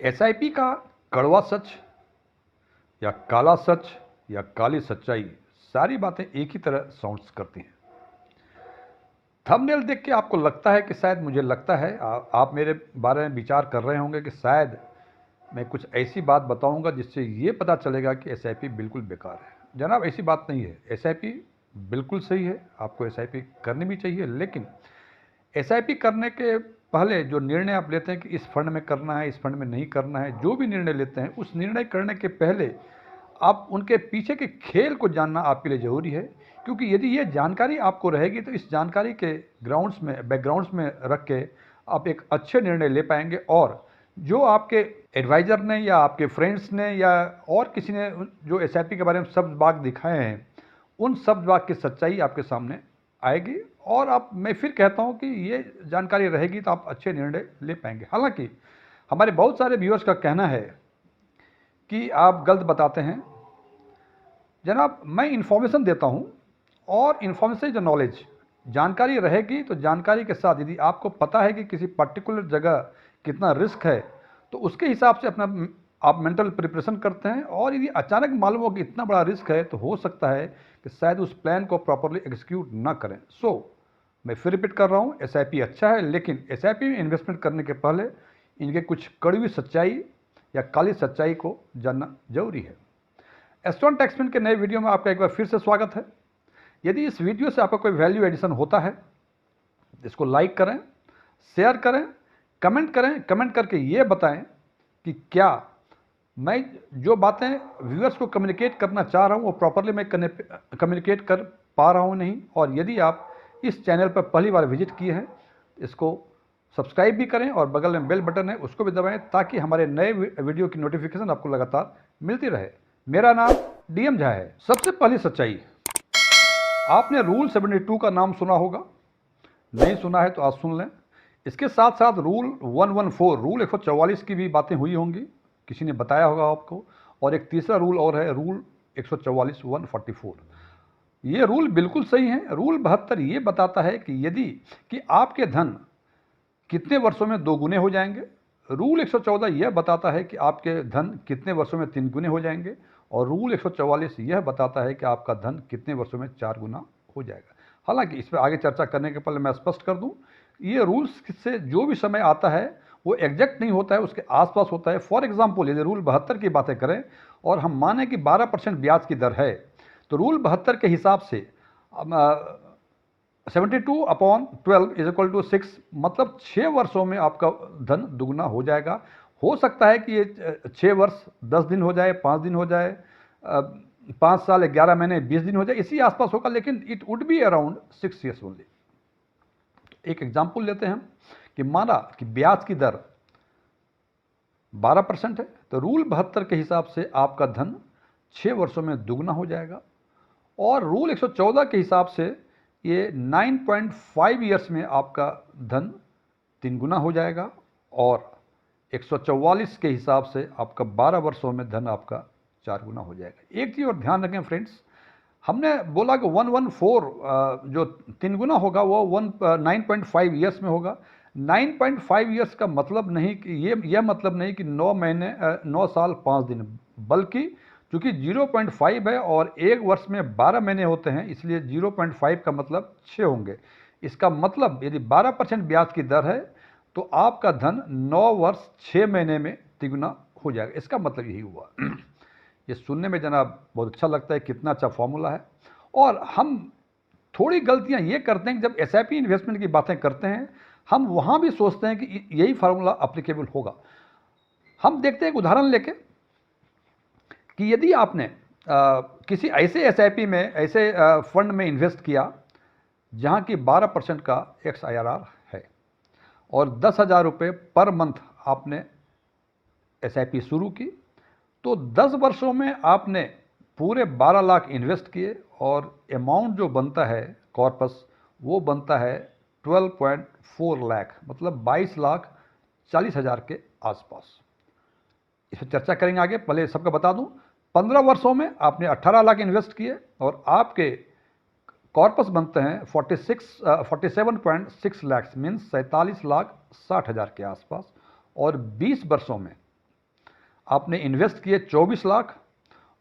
SIP का कड़वा सच या काला सच या काली सच्चाई, सारी बातें एक ही तरह साउंड्स करती हैं। थंबनेल देख के आपको लगता है कि शायद, मुझे लगता है आप मेरे बारे में विचार कर रहे होंगे कि शायद मैं कुछ ऐसी बात बताऊंगा जिससे ये पता चलेगा कि एसआईपी बिल्कुल बेकार है। जनाब, ऐसी बात नहीं है। एसआईपी बिल्कुल सही है, आपको एसआईपी करनी भी चाहिए, लेकिन एसआईपी करने के पहले जो निर्णय आप लेते हैं कि इस फंड में करना है, इस फंड में नहीं करना है, जो भी निर्णय लेते हैं, उस निर्णय करने के पहले आप उनके पीछे के खेल को जानना आपके लिए ज़रूरी है। क्योंकि यदि ये जानकारी आपको रहेगी तो इस जानकारी के बैकग्राउंड्स में रख के आप एक अच्छे निर्णय ले पाएंगे, और जो आपके एडवाइज़र ने या आपके फ्रेंड्स ने या और किसी ने जो एसआईपी के बारे में शब्द बाग दिखाए हैं, उन शब्द बाग की सच्चाई आपके सामने आएगी। और आप, मैं फिर कहता हूं कि ये जानकारी रहेगी तो आप अच्छे निर्णय ले पाएंगे। हालांकि हमारे बहुत सारे व्यूअर्स का कहना है कि आप गलत बताते हैं। जनाब, मैं इन्फॉर्मेशन देता हूं, और इन्फॉर्मेशन जो नॉलेज, जानकारी रहेगी तो जानकारी के साथ यदि आपको पता है कि किसी पर्टिकुलर जगह कितना रिस्क है, तो उसके हिसाब से अपना आप मेंटल प्रिपरेशन करते हैं। और यदि अचानक मालूम हो कि इतना बड़ा रिस्क है, तो हो सकता है कि शायद उस प्लान को प्रॉपरली एग्जीक्यूट ना करें। मैं फिर रिपीट कर रहा हूँ, एसआईपी अच्छा है, लेकिन एसआईपी में इन्वेस्टमेंट करने के पहले इनके कुछ कड़वी सच्चाई या काली सच्चाई को जानना जरूरी है। एस्ट्रॉन टैक्समैन के नए वीडियो में आपका एक बार फिर से स्वागत है। यदि इस वीडियो से आपका कोई वैल्यू एडिशन होता है, इसको लाइक करें, शेयर करें, कमेंट करें। कमेंट करके ये बताएं कि क्या मैं जो बातें व्यूअर्स को कम्युनिकेट करना चाह रहा हूं वो प्रॉपरली मैं कम्युनिकेट कर पा रहा हूं नहीं। और यदि आप इस चैनल पर पहली बार विजिट किए हैं, इसको सब्सक्राइब भी करें और बगल में बेल बटन है उसको भी दबाएं, ताकि हमारे नए वीडियो की नोटिफिकेशन आपको लगातार मिलती रहे। मेरा नाम डीएम झा है। सबसे पहली सच्चाई, आपने रूल 72 का नाम सुना होगा, नहीं सुना है तो आज सुन लें। इसके साथ साथ रूल 114, रूल 144 की भी बातें हुई होंगी, किसी ने बताया होगा आपको। और एक तीसरा रूल और है, रूल 144 144। ये रूल बिल्कुल सही है। रूल 72 ये बताता है कि यदि कि आपके धन कितने वर्षों में 2 गुने हो जाएंगे। रूल 114 यह बताता है कि आपके धन कितने वर्षों में 3 गुने हो जाएंगे। और रूल 144 यह बताता है कि आपका धन कितने वर्षों में 4 गुना हो जाएगा। हालांकि इस पर आगे चर्चा करने के पहले मैं स्पष्ट कर दूं, ये रूल्स से जो भी समय आता है वो एग्जैक्ट नहीं होता है, उसके आसपास होता है। फॉर एग्जाम्पल, यदि रूल 72 की बातें करें और हम माने कि 12% ब्याज की दर है, तो रूल 72 के हिसाब से 72/12 = 6, मतलब 6 वर्षों में आपका धन दुगना हो जाएगा। हो सकता है कि ये 6 वर्ष 10 दिन हो जाए, 5 दिन हो जाए, 5 साल 11 महीने 20 दिन हो जाए, इसी आसपास होगा, लेकिन it would be around 6 years only. एक एग्जाम्पल लेते हैं हम कि माना कि ब्याज की दर 12% है, तो रूल 72 के हिसाब से आपका धन 6 वर्षों में दुगना हो जाएगा। और रूल 114 के हिसाब से ये 9.5 ईयर्स में आपका धन 3 गुना हो जाएगा। और 144 के हिसाब से आपका 12 वर्षों में धन आपका 4 गुना हो जाएगा। एक चीज़ और ध्यान रखें फ्रेंड्स, हमने बोला कि 114 जो 3 गुना होगा वो 9.5 ईयर्स में होगा। 9.5 ईयर्स का मतलब नहीं कि यह मतलब नहीं कि 9 महीने 9 साल 5 दिन, बल्कि चूंकि 0.5 है और एक वर्ष में 12 महीने होते हैं, इसलिए 0.5 का मतलब 6 होंगे। इसका मतलब यदि 12% ब्याज की दर है तो आपका धन 9 वर्ष 6 महीने में तिगुना हो जाएगा। इसका मतलब यही हुआ। ये सुनने में जनाब बहुत अच्छा लगता है, कितना अच्छा फॉर्मूला है। और हम थोड़ी गलतियां ये करते हैं कि जब एसआईपी इन्वेस्टमेंट की बातें करते हैं, हम वहां भी सोचते हैं कि यही फार्मूला अप्लीकेबल होगा। हम देखते हैं एक उदाहरण लेके कि यदि आपने किसी ऐसे एसआईपी में, ऐसे फंड में इन्वेस्ट किया जहां की 12% का XIRR है, और 10,000 रुपये पर मंथ आपने एसआईपी शुरू की, तो 10 वर्षों में आपने पूरे 12 लाख इन्वेस्ट किए, और अमाउंट जो बनता है कॉर्पस, वो बनता है 12.4 लाख, मतलब 22,40,000 के आसपास। इस पर चर्चा करेंगे आगे। पहले सबका बता दूं, 15 वर्षों में आपने 18 लाख इन्वेस्ट किए और आपके कॉर्पस बनते हैं 47.6 लाख, मीन्स 47,60,000 के आसपास। और 20 वर्षों में आपने इन्वेस्ट किए 24 लाख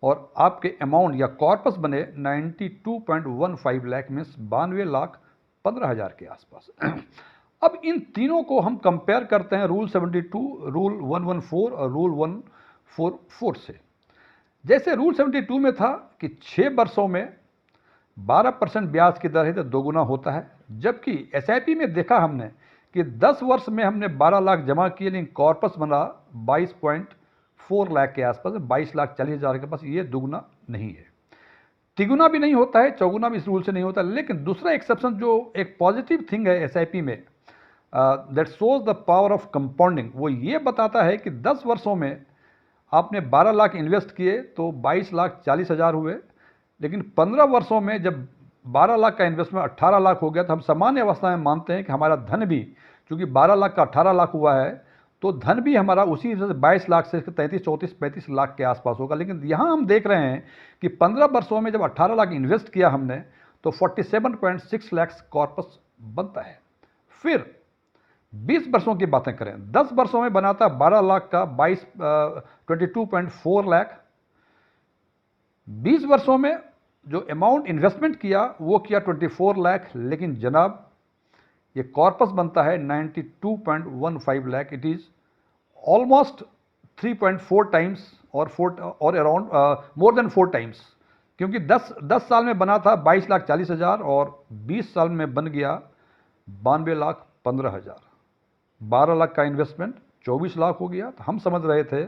और आपके अमाउंट या कॉर्पस बने 92.15 लाख में 92,15,000 के आसपास। अब इन तीनों को हम कंपेयर करते हैं रूल 72, रूल 114 और रूल 144 से। जैसे रूल 72 में था कि 6 वर्षों में 12% ब्याज की दर है तो दोगुना होता है, जबकि एसआईपी में देखा हमने कि 10 वर्ष में हमने 12 लाख जमा किए लेकिन कॉर्पस बना 22.4 लाख के आसपास, 22,40,000 के पास। ये दुगुना नहीं है, तिगुना भी नहीं होता है, चौगुना भी इस रूल से नहीं होता। लेकिन दूसरा एक्सेप्शन जो एक पॉजिटिव थिंग है एसआईपी में, that shows the power of compounding, वो ये बताता है कि 10 वर्षों में आपने 12 लाख इन्वेस्ट किए तो 22,40,000 हुए, लेकिन 15 वर्षों में जब 12 लाख का इन्वेस्टमेंट 18 लाख हो गया तो हम सामान्य अवस्था में मानते हैं कि हमारा धन भी, चूंकि 12 लाख का 18 लाख हुआ है तो धन भी हमारा उसी हिसाब से 22 लाख से 33, 34, 35 लाख के आसपास होगा। लेकिन यहाँ हम देख रहे हैं कि 15 वर्षों में जब 18 लाख इन्वेस्ट किया हमने तो 47.6 लाख कॉर्पस बनता है। फिर 20 वर्षों की बातें करें, 10 वर्षों में बनाता 12 लाख का 22.4 लाख। 20 वर्षों में जो अमाउंट इन्वेस्टमेंट किया वो किया 24 लाख, लेकिन जनाब ये कॉर्पस बनता है 92.15 lakh. It is almost 3.4 times और अराउंड मोर देन 4 टाइम्स, क्योंकि 10 साल में बना था 22,40,000 और 20 साल में बन गया 92,15,000। 12 लाख का इन्वेस्टमेंट 24 लाख हो गया। तो हम समझ रहे थे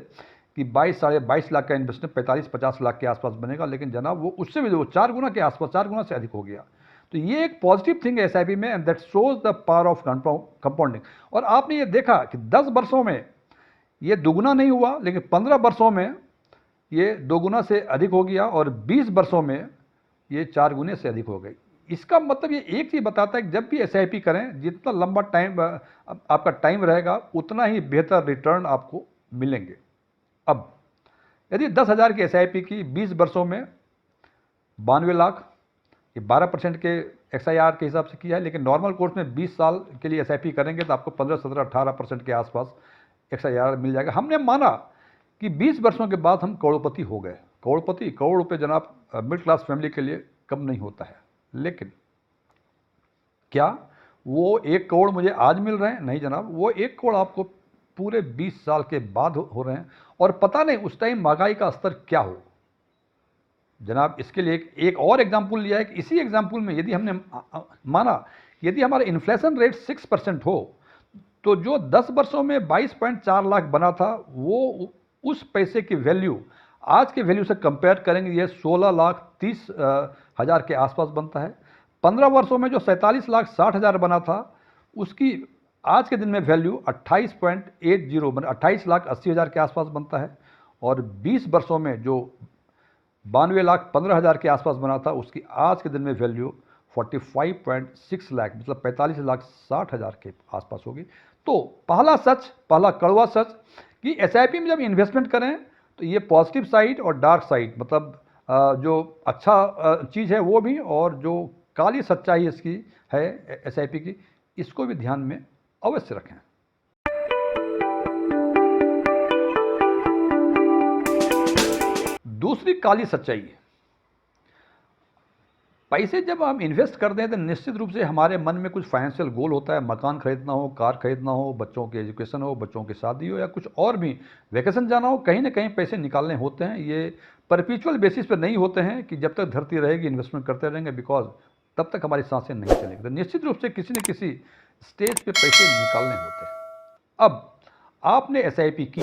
कि 22-22.5 लाख का इन्वेस्टमेंट 45-50 लाख के आसपास बनेगा, लेकिन जनाब वो उससे भी 4 गुना के आसपास, 4 गुना से अधिक हो गया। तो ये एक पॉजिटिव थिंग है एसआईपी में, and that shows the power of compounding. और आपने ये देखा कि 10 वर्षों में ये दुगुना नहीं हुआ, लेकिन 15 वर्षों में ये 2 गुना से अधिक हो गया और 20 वर्षों में ये 4 गुने से अधिक हो गई। इसका मतलब ये एक चीज़ बताता है कि जब भी एसआईपी करें, जितना लंबा टाइम आपका टाइम रहेगा उतना ही बेहतर रिटर्न आपको मिलेंगे। अब यदि 10,000 की एसआईपी की 20 वर्षों में 92 लाख, ये 12% के एक्सआईआर के हिसाब से किया है, लेकिन नॉर्मल कोर्स में 20 साल के लिए एसआईपी करेंगे तो आपको 15, 17, 18% के आसपास एक्सआईआर मिल जाएगा। हमने माना कि 20 वर्षों के बाद हम करोड़पति हो गए। करोड़पति, करोड़ रुपये जनाब मिडिल क्लास फैमिली के लिए कम नहीं होता है। लेकिन क्या वो 1 करोड़ मुझे आज मिल रहे हैं? नहीं जनाब, वो 1 करोड़ आपको पूरे 20 साल के बाद हो रहे हैं, और पता नहीं उस टाइम महंगाई का स्तर क्या हो। जनाब इसके लिए एक और एग्जाम्पल लिया है कि इसी एग्जाम्पल में यदि हमने माना यदि हमारा इन्फ्लेशन रेट 6% हो तो जो 10 वर्षों में 22.4 लाख बना था वो उस पैसे की वैल्यू आज के वैल्यू से कंपेयर करेंगे, ये 16,30,000 के आसपास बनता है। 15 वर्षों में जो 47,60,000 बना था उसकी आज के दिन में वैल्यू 28.80 मतलब 28,80,000 के आसपास बनता है। और 20 वर्षों में जो 92,15,000 के आसपास बना था उसकी आज के दिन में वैल्यू 45.6 लाख मतलब 45,60,000 के आसपास होगी। तो पहला सच, पहला कड़वा सच कि एसआईपी में जब इन्वेस्टमेंट करें तो ये पॉजिटिव साइड और डार्क साइड, मतलब जो अच्छा चीज़ है वो भी, और जो काली सच्चाई इसकी है एसआईपी की, इसको भी ध्यान में अवश्य रखें। दूसरी काली सच्चाई, पैसे जब हम इन्वेस्ट करते हैं तो निश्चित रूप से हमारे मन में कुछ फाइनेंशियल गोल होता है। मकान खरीदना हो, कार खरीदना हो, बच्चों के एजुकेशन हो, बच्चों की शादी हो, या कुछ और भी वैकेशन जाना हो, कहीं ना कहीं पैसे निकालने होते हैं। ये परपिचुअल बेसिस पर नहीं होते हैं कि जब तक धरती रहेगी इन्वेस्टमेंट करते रहेंगे, बिकॉज तब तक हमारी सांसें नहीं चलेंगी। तो निश्चित रूप से किसी न किसी स्टेज पे पैसे निकालने होते हैं। अब आपने एसआईपी की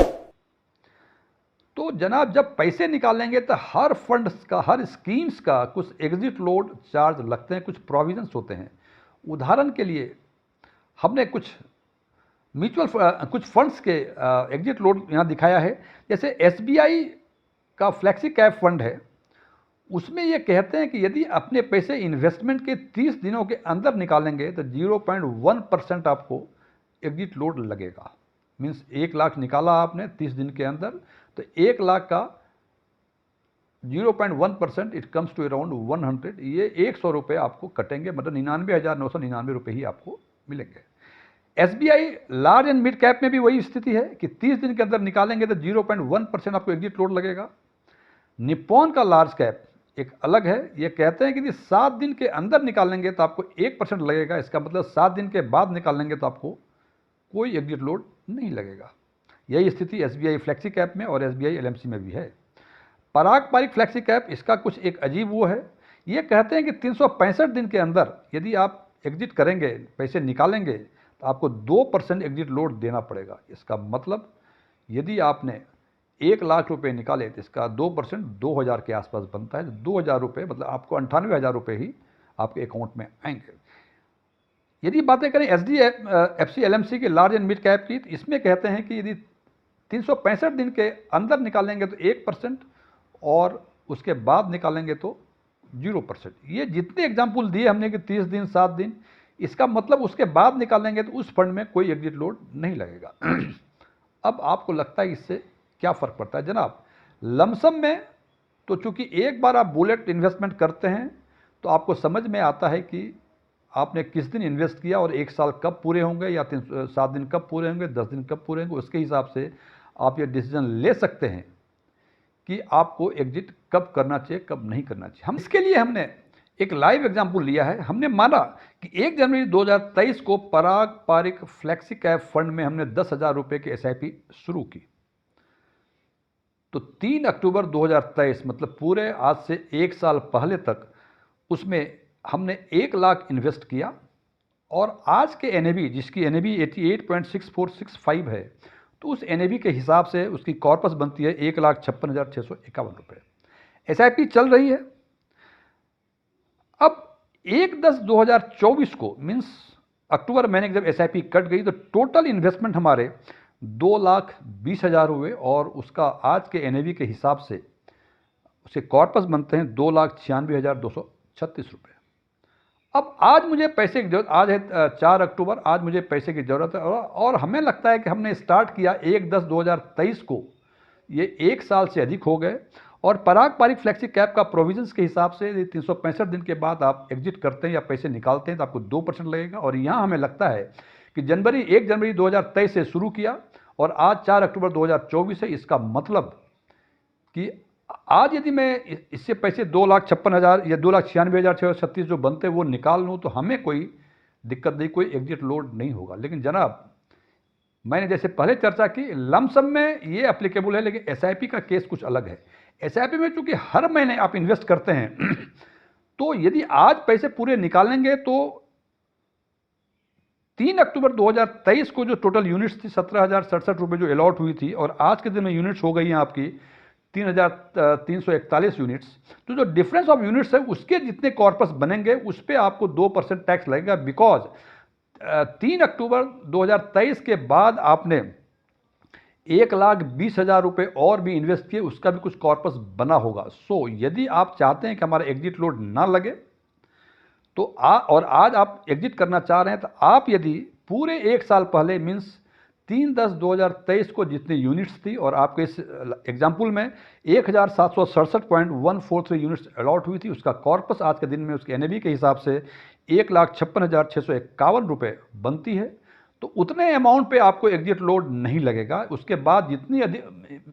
तो जनाब जब पैसे निकालेंगे तो हर फंड्स का, हर स्कीम्स का कुछ एग्जिट लोड चार्ज लगते हैं, कुछ प्रोविजंस होते हैं। उदाहरण के लिए हमने कुछ कुछ फंड्स के एग्जिट लोड यहाँ दिखाया है। जैसे एसबीआई का फ्लेक्सी कैप फंड है, उसमें ये कहते हैं कि यदि अपने पैसे इन्वेस्टमेंट के 30 दिनों के अंदर निकालेंगे तो 0.1% आपको एग्जिट लोड लगेगा। मीन्स 1 लाख निकाला आपने 30 दिन के अंदर, तो 1 लाख का 0.1% इट कम्स टू अराउंड 100, ये 100 रुपये आपको कटेंगे, मतलब 99,999 रुपये ही आपको मिलेंगे। SBI large and mid cap में भी वही स्थिति है कि 30 दिन के अंदर निकालेंगे तो 0.1% आपको एग्जिट लोड लगेगा। निप्पॉन का लार्ज कैप एक अलग है, ये कहते हैं कि यदि 7 दिन के अंदर निकालेंगे तो आपको 1% लगेगा। इसका मतलब 7 दिन के बाद निकालेंगे तो आपको कोई एग्जिट लोड नहीं लगेगा। यही स्थिति एसबीआई फ्लेक्सी कैप में और एसबीआई एलएमसी में भी है। पराग पारिक फ्लेक्सी कैप, इसका कुछ एक अजीब वो है, ये कहते हैं कि 365 दिन के अंदर यदि आप एग्जिट करेंगे, पैसे निकालेंगे, तो आपको 2% एग्जिट लोड देना पड़ेगा। इसका मतलब यदि आपने 1 लाख रुपए निकाले तो इसका 2% 2000 के आसपास बनता है। 2000 रुपये मतलब आपको 98,000 रुपये ही आपके अकाउंट में आएंगे। यदि बातें करें एचडीएफसी एलएमसी के लार्ज एंड मिड कैप की, तो इसमें कहते हैं कि यदि 365 दिन के अंदर निकालेंगे तो 1% और उसके बाद निकालेंगे तो 0%। ये जितने एग्जाम्पल दिए हमने कि 30 दिन 7 दिन, इसका मतलब उसके बाद निकालेंगे तो उस फंड में कोई एग्जिट लोड नहीं लगेगा। अब आपको लगता है इससे क्या फ़र्क पड़ता है जनाब? लमसम में तो चूंकि एक बार आप बुलेट इन्वेस्टमेंट करते हैं तो आपको समझ में आता है कि आपने किस दिन इन्वेस्ट किया और 1 साल कब पूरे होंगे या 7 दिन कब पूरे होंगे, 10 दिन कब पूरे होंगे। उसके हिसाब से आप ये डिसीजन ले सकते हैं कि आपको एग्जिट कब करना चाहिए, कब नहीं करना चाहिए। हम इसके लिए हमने एक लाइव एग्जाम्पल लिया है। हमने माना कि 1 जनवरी 2023 को पराग पारिक फ्लेक्सी कैप फंड में हमने 10,000 रुपये की एसआईपी शुरू की, तो 3 अक्टूबर 2023 मतलब पूरे आज से 1 साल पहले तक उसमें हमने 1 लाख इन्वेस्ट किया और आज के एनएवी, जिसकी एनएवी 88.6465 है, तो उस एनएवी के हिसाब से उसकी कॉर्पस बनती है 1,56,651 रुपये। एसआईपी चल रही है। अब 1/10/2024 को मीन्स अक्टूबर महीने की जब एसआईपी कट गई तो टोटल इन्वेस्टमेंट हमारे 2,20,000 हुए और उसका आज के एनएवी के हिसाब से उसके कॉर्पस बनते हैं 2,96,236 रुपये। अब आज मुझे पैसे की जरूरत, आज है 4 अक्टूबर, आज मुझे पैसे की ज़रूरत है और हमें लगता है कि हमने स्टार्ट किया 1/10/2023 को, ये 1 साल से अधिक हो गए और पराग पारिक फ्लेक्सी कैप का प्रोविजंस के हिसाब से 365 दिन के बाद आप एग्जिट करते हैं या पैसे निकालते हैं तो आपको 2% लगेगा। और यहाँ हमें लगता है कि 1 जनवरी 2023 से शुरू किया और आज 4 अक्टूबर 2024 है। इसका मतलब कि आज यदि मैं इससे पैसे 2,56,000 या 2,96,636 जो बनते वो निकाल लूँ तो हमें कोई दिक्कत नहीं, कोई एग्जिट लोड नहीं होगा। लेकिन जनाब, मैंने जैसे पहले चर्चा की, लमसम में ये एप्लीकेबल है, लेकिन एसआईपी का केस कुछ अलग है। एसआईपी में चूंकि हर महीने आप इन्वेस्ट करते हैं तो यदि आज पैसे पूरे निकालेंगे तो 3 अक्टूबर 2023 को जो टोटल यूनिट्स थी 17,067 रुपये जो अलॉट हुई थी और आज के दिन में यूनिट्स हो गई हैं आपकी 3,341 यूनिट्स, तो जो डिफरेंस ऑफ यूनिट्स है उसके जितने कॉर्पस बनेंगे उस पर आपको 2% टैक्स लगेगा। बिकॉज 3 अक्टूबर 2023 के बाद आपने 1,20,000 रुपये और भी इन्वेस्ट किए, उसका भी कुछ कॉर्पस बना होगा। सो यदि आप चाहते हैं कि हमारा एग्जिट लोड ना लगे तो और आज आप एग्जिट करना चाह रहे हैं तो आप यदि पूरे 1 साल पहले मीन्स 3/10/2023 को जितनी यूनिट्स थी और आपके इस एग्जाम्पल में 1,767.143 यूनिट्स अलॉट हुई थी, उसका कॉर्पस आज के दिन में उसके एनएवी के हिसाब से 1,56,651 रुपये बनती है, तो उतने अमाउंट पे आपको एग्जिट लोड नहीं लगेगा। उसके बाद जितनी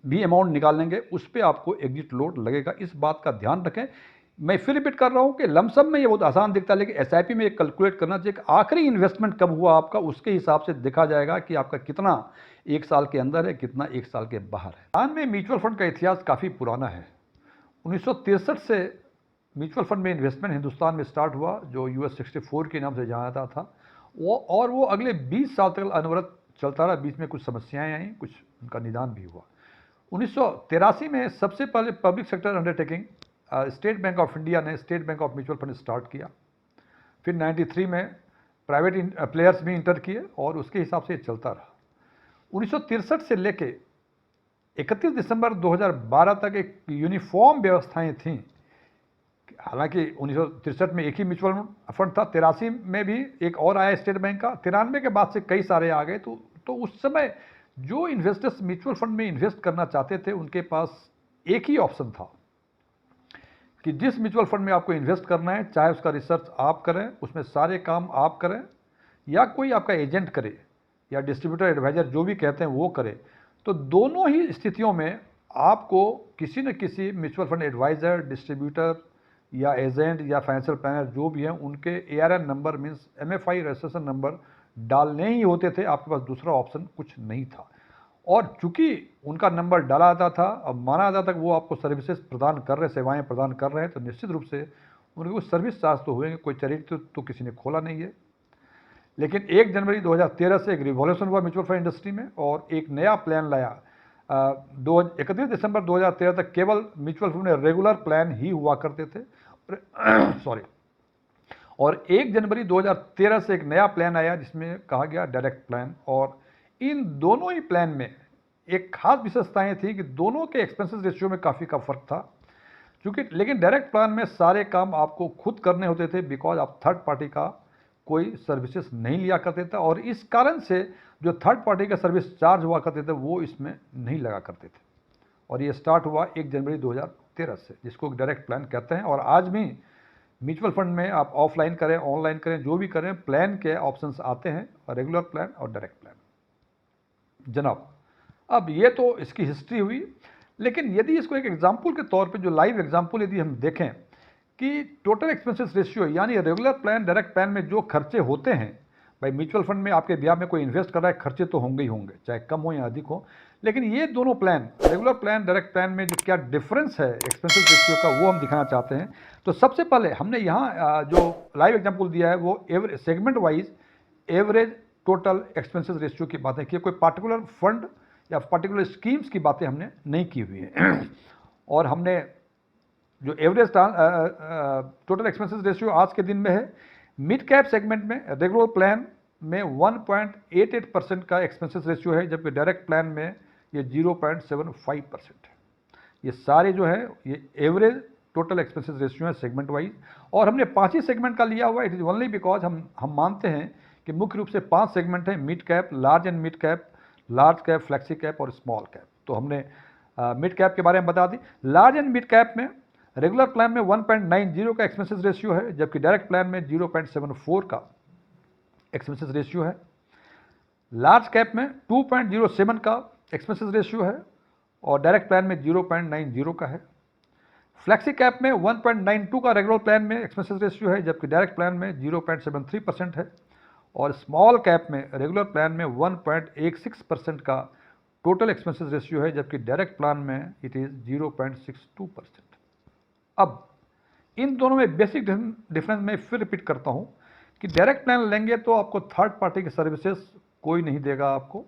भी अमाउंट निकालेंगे उस पर आपको एग्जिट लोड लगेगा। इस बात का ध्यान रखें। मैं फिर रिपीट कर रहा हूं कि लमसम में ये बहुत आसान दिखता है, लेकिन एसआईपी में एक कैलकुलेट करना चाहिए कि आखिरी इन्वेस्टमेंट कब हुआ आपका, उसके हिसाब से देखा जाएगा कि आपका कितना 1 साल के अंदर है, कितना 1 साल के बाहर है। हिंदुस्तान में म्यूचुअल फंड का इतिहास काफ़ी पुराना है। 1963 से म्यूचुअल फंड में इन्वेस्टमेंट हिंदुस्तान में स्टार्ट हुआ, जो US 64 के नाम से जाना जाता था। वो अगले 20 साल तक अनवरत चलता रहा। बीच में कुछ समस्याएं आई, कुछ उनका निदान भी हुआ। 1983 में सबसे पहले public sector undertaking state bank of India ने state bank of mutual fund start किया। फिर 93 में प्राइवेट प्लेयर्स भी इंटर किए और उसके हिसाब से चलता रहा। 1963 से लेके 31 दिसंबर 2012 तक एक यूनिफॉर्म व्यवस्थाएं थीं। हालांकि 1963 में एक ही म्यूचुअल फंड था, 83 में भी एक और आया स्टेट बैंक का, 93 के बाद से कई सारे आ गए। तो उस समय जो इन्वेस्टर्स म्यूचुअल फंड में इन्वेस्ट करना चाहते थे उनके पास एक ही ऑप्शन था कि जिस म्यूचुअल फंड में आपको इन्वेस्ट करना है, चाहे उसका रिसर्च आप करें, उसमें सारे काम आप करें या कोई आपका एजेंट करे, या डिस्ट्रीब्यूटर एडवाइज़र जो भी कहते हैं वो करे, तो दोनों ही स्थितियों में आपको किसी न किसी म्यूचुअल फंड एडवाइज़र, डिस्ट्रीब्यूटर या एजेंट या फाइनेंशियल प्लानर जो भी हैं, उनके ARN number means MFI registration number डालने ही होते थे। आपके पास दूसरा ऑप्शन कुछ नहीं था। और चूंकि उनका नंबर डाला जाता था, अब माना जाता था कि वो आपको सर्विसेज प्रदान कर रहे, सेवाएं प्रदान कर रहे हैं, तो निश्चित रूप से उनके कुछ सर्विस चार्ज तो हुए, कोई चैरिटी तो किसी ने खोला नहीं है। लेकिन 1 जनवरी 2013 से एक रिवॉल्यूशन हुआ म्यूचुअल फंड इंडस्ट्री में और एक नया प्लान लाया। 31 दिसंबर 2013 तक केवल म्यूचुअल फंड में रेगुलर प्लान ही हुआ करते थे। सॉरी। और 1 जनवरी 2013 से एक नया प्लान आया जिसमें कहा गया डायरेक्ट प्लान। और इन दोनों ही प्लान में एक खास विशेषताएं थी कि दोनों के एक्सपेंसेस रेशियो में काफ़ी का फर्क था। क्योंकि लेकिन डायरेक्ट प्लान में सारे काम आपको खुद करने होते थे, बिकॉज आप थर्ड पार्टी का कोई सर्विसेज नहीं लिया करते थे, और इस कारण से जो थर्ड पार्टी का सर्विस चार्ज हुआ करते थे वो इसमें नहीं लगा करते थे। और ये स्टार्ट हुआ 1 जनवरी 2013 से, जिसको डायरेक्ट प्लान कहते हैं। और आज भी म्यूचुअल फंड में आप ऑफलाइन करें, ऑनलाइन करें, जो भी करें, प्लान के ऑप्शंस आते हैं, रेगुलर प्लान और डायरेक्ट प्लान। जनाब, अब ये तो इसकी हिस्ट्री हुई, लेकिन यदि इसको एक एग्जाम्पल के तौर पे, जो लाइव एग्जाम्पल यदि हम देखें कि टोटल एक्सपेंसेस रेशियो यानी रेगुलर प्लान डायरेक्ट प्लान में जो खर्चे होते हैं, भाई म्यूचुअल फंड में आपके ब्याह में कोई इन्वेस्ट कर रहा है, खर्चे तो होंगे ही होंगे, चाहे कम हो या अधिक हो। लेकिन ये दोनों plan, regular plan direct plan में जो क्या डिफरेंस है एक्सपेंसेस रेशियो का, वो हम दिखाना चाहते हैं। तो सबसे पहले हमने यहाँ जो लाइव एग्जाम्पल दिया है वो segment wise average total expenses ratio की बातें की, कोई पार्टिकुलर फंड या पर्टिकुलर स्कीम्स की बातें हमने नहीं की हुई है। और हमने जो एवरेज टोटल एक्सपेंसेस रेशियो आज के दिन में है, मिड कैप सेगमेंट में रेगुलर प्लान में 1.88% का एक्सपेंसेस रेशियो है, जबकि डायरेक्ट प्लान में ये 0.75% है। ये सारे जो है ये एवरेज टोटल एक्सपेंसेस रेशियो है सेगमेंट वाइज। और हमने 5 ही सेगमेंट का लिया हुआ, इट इज़ ओनली बिकॉज हम मानते हैं कि मुख्य रूप से 5 सेगमेंट हैं, mid cap, large and mid cap, large cap, flexi cap और स्मॉल कैप। तो हमने मिड कैप के बारे में बता दी। लार्ज एंड मिड कैप में रेगुलर प्लान में 1.90 का एक्सपेंसेस रेशियो है, जबकि डायरेक्ट प्लान में 0.74 का एक्सपेंसेस रेशियो है। लार्ज कैप में 2.07 का एक्सपेंसेस रेशियो है और डायरेक्ट प्लान में 0.90 का है। फ्लैक्सी कैप में 1.92 का रेगुलर प्लान में एक्सपेंसेस रेशियो है, जबकि डायरेक्ट प्लान में 0.73% है। और स्मॉल कैप में रेगुलर प्लान में 1.16% का टोटल एक्सपेंसेस रेशियो है, जबकि डायरेक्ट प्लान में इट इज़ 0.62%। अब इन दोनों में बेसिक डिफरेंस मैं फिर रिपीट करता हूं कि डायरेक्ट प्लान लेंगे तो आपको थर्ड पार्टी के सर्विसेज कोई नहीं देगा आपको,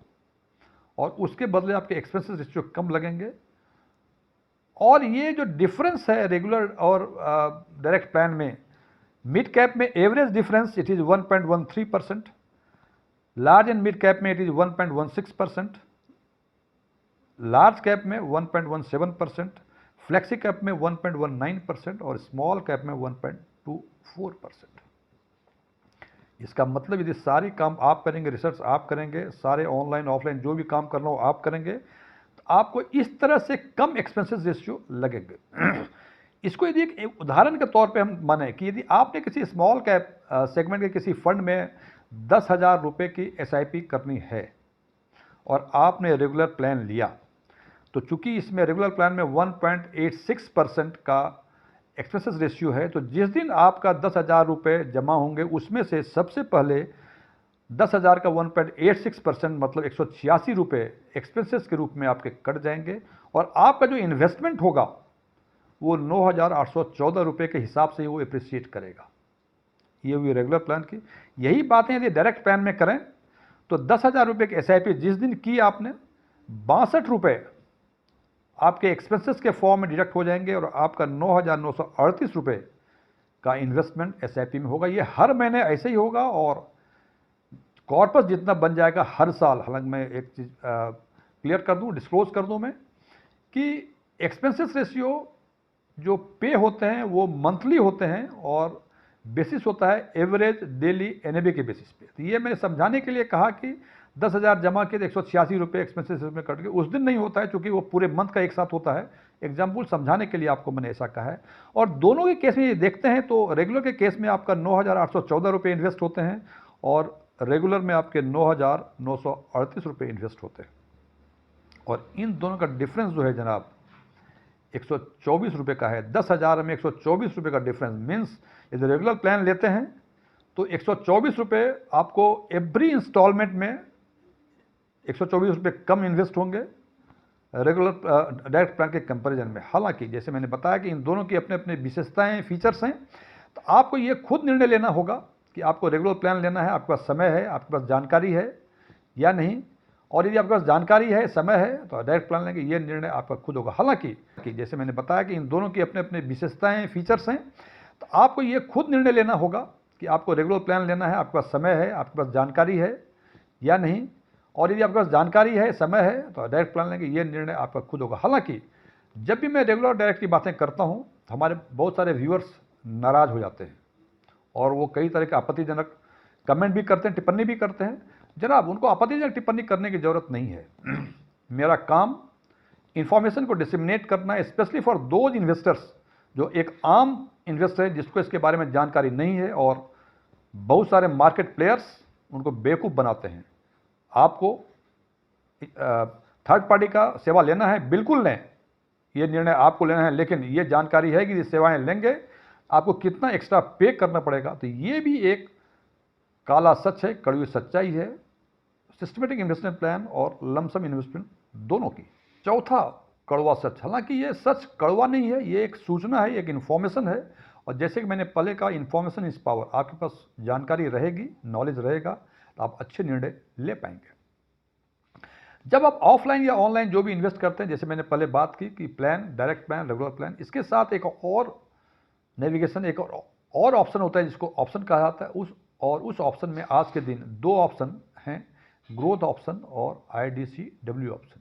और उसके बदले आपके एक्सपेंसेस रेशियो कम लगेंगे। और ये जो डिफरेंस है रेगुलर और डायरेक्ट प्लान में, मिड कैप में average difference it is 1.13%, large and mid cap में इट इज़ 1.16%, लार्ज कैप में 1.17%, फ्लैक्सी कैप में 1.19% और स्मॉल कैप में 1.24%। इसका मतलब यदि सारी काम आप करेंगे, रिसर्च आप करेंगे, सारे ऑनलाइन ऑफलाइन जो भी काम करना हो आप करेंगे, तो आपको इस तरह से कम एक्सपेंसेस रेशियो लगेंगे। इसको यदि एक उदाहरण के तौर पे हम माने कि यदि आपने किसी स्मॉल कैप सेगमेंट के किसी फंड में 10,000 रुपये की SIP करनी है और आपने रेगुलर प्लान लिया, तो चूंकि इसमें रेगुलर प्लान में 1.86% का एक्सपेंसेस रेशियो है, तो जिस दिन आपका 10,000 रुपये जमा होंगे उसमें से सबसे पहले 10,000 का 1.86% मतलब 186 रुपये एक्सपेंसेस के रूप में आपके कट जाएंगे, और आपका जो इन्वेस्टमेंट होगा वो 9,814 रुपये के हिसाब से ही वो एप्रिसिएट करेगा। ये हुई रेगुलर प्लान की। यही बातें यदि डायरेक्ट प्लान में करें तो 10,000 रुपये की SIP जिस दिन की आपने, 62 रुपये आपके एक्सपेंसेस के फॉर्म में डिडक्ट हो जाएंगे और आपका 9,938 रुपये का इन्वेस्टमेंट SIP में होगा। ये हर महीने ऐसे ही होगा और कॉर्पस जितना बन जाएगा हर साल। हालांकि मैं एक चीज़ क्लियर कर दूं, डिस्क्लोज कर दूं मैं, कि एक्सपेंसेस रेशियो जो पे होते हैं वो मंथली होते हैं और बेसिस होता है एवरेज डेली NAV के बेसिस पे। तो ये मैंने समझाने के लिए कहा कि 10,000 जमा किए तो 186 रुपये एक्सपेंसेस में कट गए। उस दिन नहीं होता है क्योंकि वो पूरे मंथ का एक साथ होता है। एग्जाम्पल समझाने के लिए आपको मैंने ऐसा कहा है। और दोनों के केस में ये देखते हैं तो रेगुलर के केस में आपका 9,814 रुपये इन्वेस्ट होते हैं और रेगुलर में आपके 9,938 रुपये इन्वेस्ट होते हैं। और इन दोनों का डिफरेंस जो है जनाब 124 रुपये का है। 10,000 में 124 रुपये का डिफरेंस मीन्स यदि रेगुलर प्लान लेते हैं तो 124 रुपये आपको एवरी इंस्टॉलमेंट में 124 रुपये कम इन्वेस्ट होंगे रेगुलर डायरेक्ट प्लान के कंपैरिजन में। हालांकि जैसे मैंने बताया कि इन दोनों की अपने अपने विशेषताएं, फीचर्स हैं, तो आपको ये खुद निर्णय लेना होगा कि आपको रेगुलर प्लान लेना है, आपके पास समय है, आपके पास जानकारी है या नहीं। और यदि आपके पास जानकारी है, समय है, तो डायरेक्ट प्लान लेंगे, ये निर्णय आपका खुद होगा। हालांकि जैसे मैंने बताया कि इन दोनों की अपने अपने विशेषताएं, फीचर्स हैं, तो आपको ये खुद निर्णय लेना होगा कि आपको रेगुलर प्लान लेना है, आपके पास समय है, आपके पास जानकारी है या नहीं। और यदि आपके पास जानकारी है, समय है, तो डायरेक्ट प्लान लेंगे, ये निर्णय आपका खुद होगा। हालांकि जब भी मैं रेगुलर डायरेक्ट की बातें करता हूं, हमारे बहुत सारे व्यूअर्स नाराज़ हो जाते हैं और वो कई तरह के आपत्तिजनक कमेंट भी करते हैं, टिप्पणी भी करते हैं। जनाब, उनको आपत्तिजनक टिप्पणी करने की ज़रूरत नहीं है। मेरा काम इंफॉर्मेशन को डिसमिनेट करना है, स्पेशली फॉर दोज इन्वेस्टर्स जो एक आम इन्वेस्टर है जिसको इसके बारे में जानकारी नहीं है और बहुत सारे मार्केट प्लेयर्स उनको बेवकूफ़ बनाते हैं। आपको थर्ड पार्टी का सेवा लेना है, बिल्कुल लें, ये निर्णय आपको लेना है, लेकिन ये जानकारी है कि ये सेवाएं लेंगे आपको कितना एक्स्ट्रा पे करना पड़ेगा। तो ये भी एक काला सच है, कड़वी सच्चाई है सिस्टमेटिक इन्वेस्टमेंट प्लान और लमसम इन्वेस्टमेंट दोनों की। चौथा कड़वा सच, हालांकि ये सच कड़वा नहीं है, ये एक सूचना है, एक इन्फॉर्मेशन है। और जैसे कि मैंने पहले कहा, इन्फॉर्मेशन इज पावर। आपके पास जानकारी रहेगी, नॉलेज रहेगा, तो आप अच्छे निर्णय ले पाएंगे। जब आप ऑफलाइन या ऑनलाइन जो भी इन्वेस्ट करते हैं, जैसे मैंने पहले बात की कि plan, direct plan, regular plan, इसके साथ एक और नेविगेशन, एक और ऑप्शन होता है जिसको ऑप्शन कहा जाता है। उस ऑप्शन में आज के दिन दो ऑप्शन हैं, ग्रोथ ऑप्शन और IDCW option.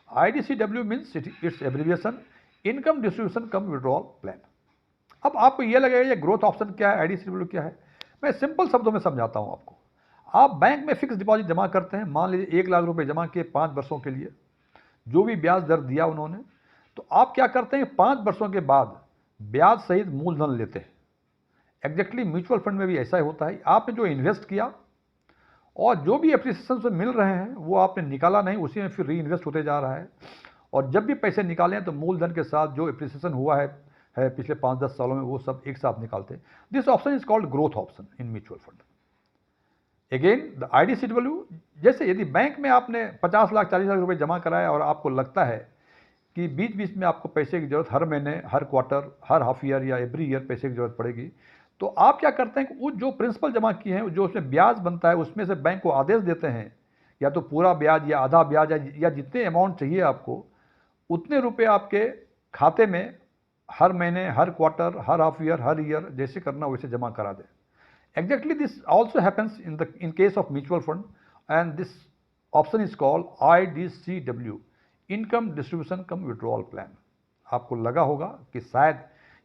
IDCW means it's abbreviation income distribution come withdrawal plan. अब आपको ये लगेगा ये ग्रोथ ऑप्शन क्या है, IDCW क्या है। मैं सिंपल शब्दों में समझाता हूँ आपको। आप बैंक में फिक्स डिपॉजिट जमा करते हैं, मान लीजिए 1 लाख रुपए जमा किए 5 वर्षों के लिए, जो भी ब्याज दर दिया उन्होंने, तो आप क्या करते हैं, 5 वर्षों के बाद ब्याज सहित मूलधन लेते हैं। एग्जैक्टली म्यूचुअल फंड में भी ऐसा ही होता है। आपने जो इन्वेस्ट किया और जो भी एप्रिसिएशन से मिल रहे हैं वो आपने निकाला नहीं, उसी में फिर री इन्वेस्ट होते जा रहा है। और जब भी पैसे निकाले हैं तो मूलधन के साथ जो एप्रिसिएशन हुआ है पिछले 5-10 सालों में, वो सब एक साथ निकालते हैं। This option is called growth option in mutual fund. Again the IDCW, जैसे यदि बैंक में आपने 50 लाख 40 लाख रुपए जमा कराया और आपको लगता है कि बीच बीच में आपको पैसे की जरूरत, हर महीने, हर क्वार्टर, हर हाफ ईयर या एवरी ईयर पैसे की जरूरत पड़ेगी, तो आप क्या करते हैं कि वो जो प्रिंसिपल जमा किए हैं, जो उसमें ब्याज बनता है, उसमें से बैंक को आदेश देते हैं, या तो पूरा ब्याज या आधा ब्याज या जितने अमाउंट चाहिए आपको, उतने रुपए आपके खाते में हर महीने, हर क्वार्टर, हर हाफ ईयर, हर ईयर, जैसे करना वैसे जमा करा दें। Exactly, this also happens in case of mutual fund, and this option is called IDCW, Income Distribution Cum Withdrawal Plan। आपको लगा होगा कि शायद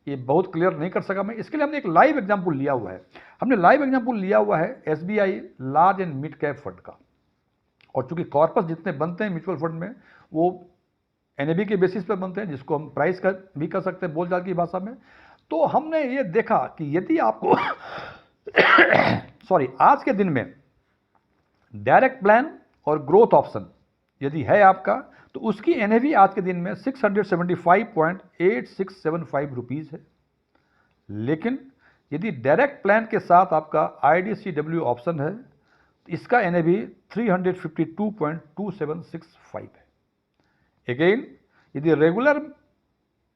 ये बहुत क्लियर नहीं कर सका मैं, इसके लिए हमने एक लाइव एग्जाम्पल लिया हुआ है। हमने लाइव एग्जाम्पल लिया हुआ है SBI large and mid cap fund का। और चूंकि कॉर्पस जितने बनते हैं म्यूचुअल फंड में वो NAV के बेसिस पर बनते हैं, जिसको हम प्राइस का भी कर सकते हैं बोलचाल की भाषा में। तो हमने ये देखा कि यदि आपको आज के दिन में डायरेक्ट प्लान और ग्रोथ ऑप्शन यदि है आपका, तो उसकी NAV आज के दिन में 675.8675 रुपीज़ है। लेकिन यदि डायरेक्ट प्लान के साथ आपका IDCW ऑप्शन है, तो इसका NAV 352.2765 है। अगेन, यदि regular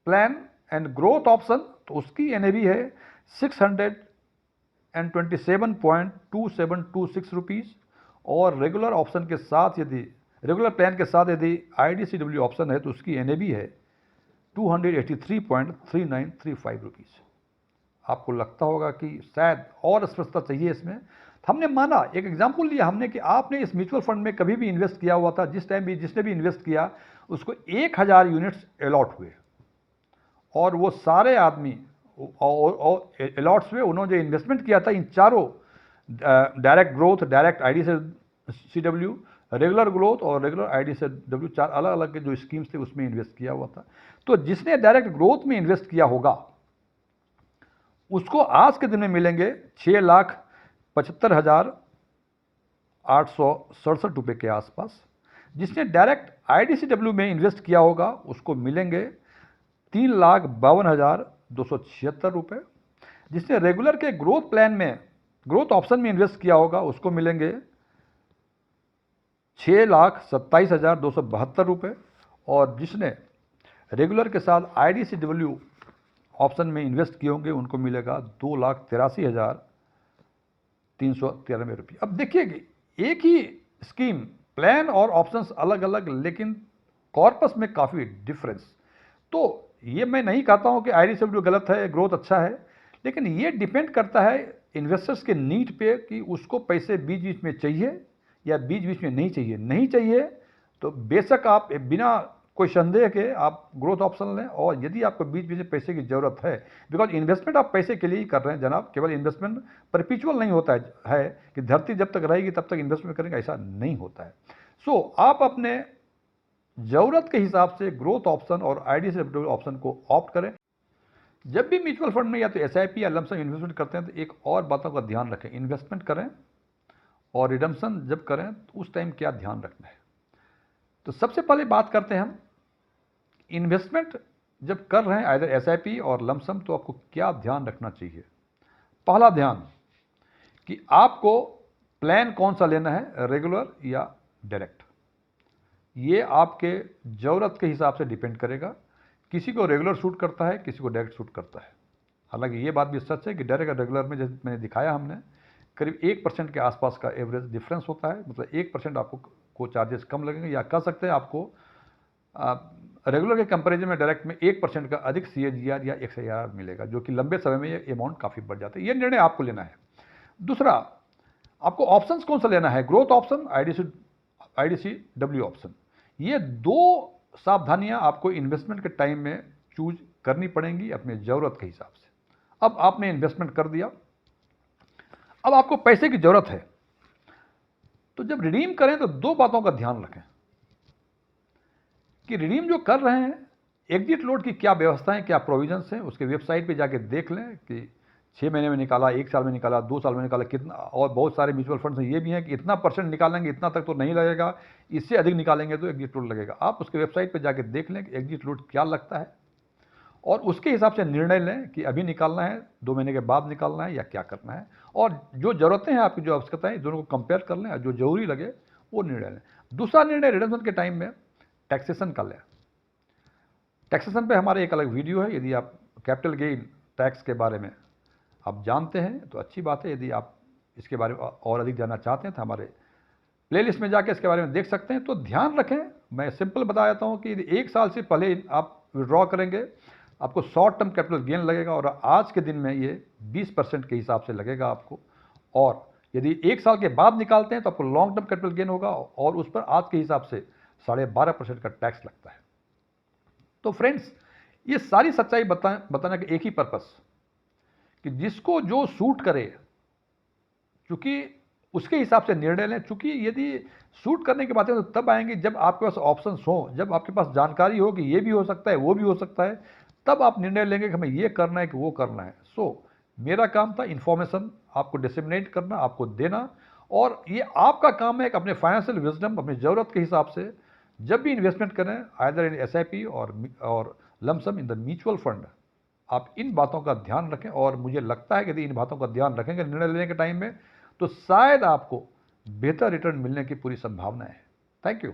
plan and growth option, तो उसकी NAV है 627.2726 रुपीज़। और रेगुलर ऑप्शन के साथ यदि रेगुलर प्लान के साथ यदि IDCW ऑप्शन है, तो उसकी NAV है 283.3935 रुपीज़। आपको लगता होगा कि शायद और स्पष्टता चाहिए इसमें। हमने माना, एक एग्जाम्पल लिया हमने कि आपने इस म्यूचुअल फंड में कभी भी इन्वेस्ट किया हुआ था, जिस टाइम भी जिसने भी इन्वेस्ट किया उसको 1000 यूनिट्स अलॉट हुए, और वो सारे आदमी अलॉट्स हुए। उन्होंने जो इन्वेस्टमेंट किया था इन चारों, direct growth, direct IDCW, regular growth और रेगुलर IDCW, 4 अलग अलग के जो स्कीम्स थे उसमें इन्वेस्ट किया हुआ था। तो जिसने डायरेक्ट ग्रोथ में इन्वेस्ट किया होगा उसको आज के दिन में मिलेंगे 6,75,000 ₹867 के आसपास। जिसने डायरेक्ट IDCW में इन्वेस्ट किया होगा उसको मिलेंगे ₹3,52,276। जिसने रेगुलर के ग्रोथ प्लान में, ग्रोथ ऑप्शन में इन्वेस्ट किया होगा उसको मिलेंगे ₹6,27,272। और जिसने रेगुलर के साथ IDCW ऑप्शन में इन्वेस्ट किए होंगे उनको मिलेगा ₹2,83,393। अब देखिए कि एक ही स्कीम, प्लान और ऑप्शंस अलग अलग, लेकिन कॉर्पस में काफ़ी डिफरेंस। तो ये मैं नहीं कहता हूँ कि IDCW गलत है, ग्रोथ अच्छा है, लेकिन ये डिपेंड करता है इन्वेस्टर्स के नीड पे कि उसको पैसे बीच बीच में चाहिए या बीच बीच में नहीं चाहिए। नहीं चाहिए तो बेशक आप बिना कोई संदेह के आप ग्रोथ ऑप्शन लें, और यदि आपको बीच बीच में पैसे की ज़रूरत है, बिकॉज इन्वेस्टमेंट आप पैसे के लिए ही कर रहे हैं जनाब, केवल इन्वेस्टमेंट परपिचुअल नहीं होता है कि धरती जब तक रहेगी तब तक इन्वेस्टमेंट करेंगे, ऐसा नहीं होता है। सो आप अपने ज़रूरत के हिसाब से ग्रोथ ऑप्शन और IDCW ऑप्शन को ऑप्ट करें। जब भी म्यूचुअल फंड में या तो SIP या लमसम इन्वेस्टमेंट करते हैं तो एक और बातों का ध्यान रखें, इन्वेस्टमेंट करें और रिडम्पशन जब करें तो उस टाइम क्या ध्यान रखना है। तो सबसे पहले बात करते हैं हम इन्वेस्टमेंट जब कर रहे हैं आइदर SIP और लमसम, तो आपको क्या ध्यान रखना चाहिए। पहला ध्यान कि आपको प्लान कौन सा लेना है, रेगुलर या डायरेक्ट। ये आपके ज़रूरत के हिसाब से डिपेंड करेगा। किसी को रेगुलर सूट करता है, किसी को डायरेक्ट सूट करता है। हालांकि ये बात भी सच है कि डायरेक्ट और रेगुलर में जैसे मैंने दिखाया हमने करीब 1% के आसपास का एवरेज डिफरेंस होता है। मतलब 1% आपको को चार्जेस कम लगेंगे, या कह सकते हैं आपको रेगुलर के कंपैरिजन में डायरेक्ट में 1% का अधिक CAGR या XAR मिलेगा, जो कि लंबे समय में ये अमाउंट काफ़ी बढ़ जाता है। ये निर्णय आपको लेना है। दूसरा, आपको ऑप्शंस कौन सा लेना है, ग्रोथ ऑप्शन, IDCW ऑप्शन। ये दो सावधानियां आपको इन्वेस्टमेंट के टाइम में चूज करनी पड़ेंगी अपने ज़रूरत के हिसाब से। अब आपने इन्वेस्टमेंट कर दिया, अब आपको पैसे की ज़रूरत है, तो जब रिडीम करें तो दो बातों का ध्यान रखें कि रिडीम जो कर रहे हैं एग्जिट लोड की क्या व्यवस्था है, क्या प्रोविजंस हैं। उसके वेबसाइट पे जाके देख लें कि 6 महीने में निकाला, 1 साल में निकाला, 2 साल में निकाला, कितना। और बहुत सारे म्यूचुअल फंड्स ये भी हैं कि इतना % निकालेंगे, इतना तक तो नहीं लगेगा, इससे अधिक निकालेंगे तो एग्जिट लोड लगेगा। आप उसके वेबसाइट पर जाके देख लें कि एग्जिट लोड क्या लगता है, और उसके हिसाब से निर्णय लें कि अभी निकालना है, 2 महीने के बाद निकालना है, या क्या करना है। और जो ज़रूरतें हैं आपकी, जो आवश्यकताएं, दोनों को कंपेयर कर लें और जो जरूरी लगे वो निर्णय लें। दूसरा निर्णय, रिडम्पशन के टाइम में टैक्सेशन का लें। टैक्सेशन पे हमारे एक अलग वीडियो है। यदि आप कैपिटल गेन टैक्स के बारे में आप जानते हैं तो अच्छी बात है। यदि आप इसके बारे में और अधिक जानना चाहते हैं तो हमारे प्लेलिस्ट में जाके इसके बारे में देख सकते हैं। तो ध्यान रखें, मैं सिंपल बता देता हूँ कि यदि 1 साल से पहले आप विड्रॉ करेंगे आपको शॉर्ट टर्म कैपिटल गेन लगेगा, और आज के दिन में ये 20% के हिसाब से लगेगा आपको। और यदि 1 साल के बाद निकालते हैं तो आपको लॉन्ग टर्म कैपिटल गेन होगा, और उस पर आज के हिसाब से 12.5% का टैक्स लगता है। तो फ्रेंड्स, ये सारी सच्चाई बताने का एक ही पर्पस कि जिसको जो सूट करे, चूंकि उसके हिसाब से निर्णय लें। चूंकि यदि सूट करने की बातें तो तब आएंगी जब आपके पास ऑप्शंस हो, जब आपके पास जानकारी हो कि ये भी हो सकता है, वो भी हो सकता है, तब आप निर्णय लेंगे कि हमें ये करना है कि वो करना है। मेरा काम था इन्फॉर्मेशन आपको डिसेमिनेट करना, आपको देना, और ये आपका काम है कि अपने फाइनेंशियल विजडम, अपनी ज़रूरत के हिसाब से जब भी इन्वेस्टमेंट करें, आइदर इन SIP और lump sum in the mutual fund, आप इन बातों का ध्यान रखें। और मुझे लगता है कि यदि इन बातों का ध्यान रखेंगे निर्णय लेने के टाइम में, तो शायद आपको बेहतर रिटर्न मिलने की पूरी संभावना है। Thank you.